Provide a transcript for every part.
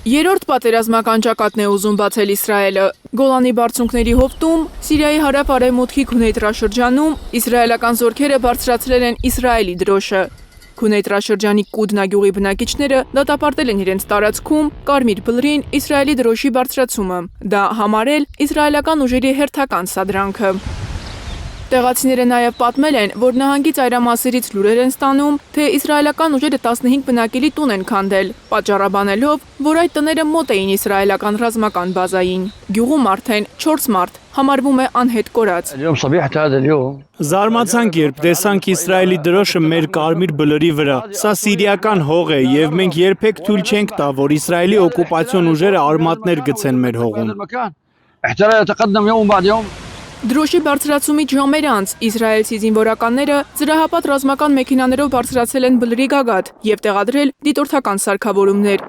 Երրորդ պատերազմական ճակատն է ուզում բացել Իսրայելը։ Գոլանի բարձունքների հովտում, Սիրիայի հարավ-արևմուտքի Քունեյթրաշրջանում իսրայելական զորքերը բարձրացրել են Իսրայելի դրոշը։ Քունեյթրաշրջանի Կուդնա գյուղի բնակիչները դատապարտել են իրենց տարածքում կարմիր բլրին Իսրայելի դրոշի բարձրացումը։ Դա համարել իսրայելական ուժերի հերթական սադրանքը։ Տեղացիները նաև պատմել են, որ նահանգի ծայրամասերից լուրեր են ստանում, թե իսրայելական ուժերը 15 բնակելի տուն են քանդել, պատճառաբանելով, որ այդ տները մոտ էին իսրայելական ռազմական բազային։ Գյուղում արդեն 4 մարդ համարվում է անհետ կորած։ Զարմացանք, երբ տեսանք Իսրայելի դրոշը մեր կարմիր բլրի վրա։ Սա սիրիական հող է եւ մենք երբեք թույլ չենք տա, որ Իսրայելի օկուպացիոն ուժերը արմատներ գցեն մեր հողում։ Դրոշի բարձրացումից ժամեր անց իսրայելցի զինվորականները զրահապատ ռազմական մեքենաներով բարձրացել են բլրի գագաթ եւ տեղադրել դիտորդական սարքավորումներ։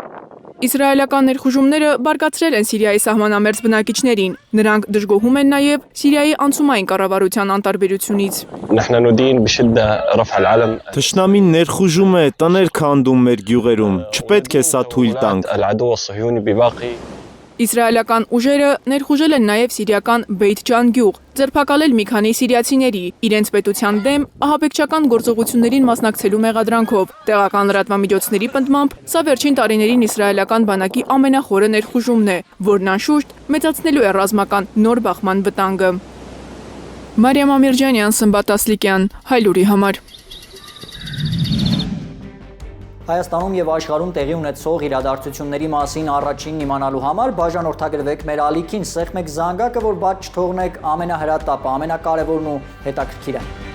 Իսրայելական ներխուժումները բարգացրել են Սիրիայի սահմանամերձ բնակիչներին։ Նրանք դժգոհում են նաև Սիրիայի անցումային կառավարության անտարբերությունից։ Թշնամին ներխուժում է, տներ քանդում մեր գյուղերում։ Չպետք է սա թույլ տանք։ Իսրայելական ուժերը ներխուժել են նաև սիրիական Բեյթ Ջան գյուղ, ձերբակալել մի քանի սիրիացիների, իրենց պետության դեմ ահաբեկչական գործողություններին մասնակցելու մեղադրանքով։ Տեղական լրատվամիջոցների պնդմամբ, սա վերջին տարիներին իսրայելական բանակի ամենախորը ներխուժումն է, որն անշուշտ մեծացնելու է ռազմական նոր բախման վտանգը։ Մարիամ Ամիրջանյան, Սմբատ Ասլիկյան, Հայլուրի համար։ Հայաստանում եւ աշխարհում տեղի ունեցող իրադարձությունների մասին առաջինն իմանալու համար բաժանորդագրվեք մեր ալիքին, սեղմեք զանգակը, որ բաց չթողնեք ամենահրատապը, ամենակարևորն ու հետաքրքիրը։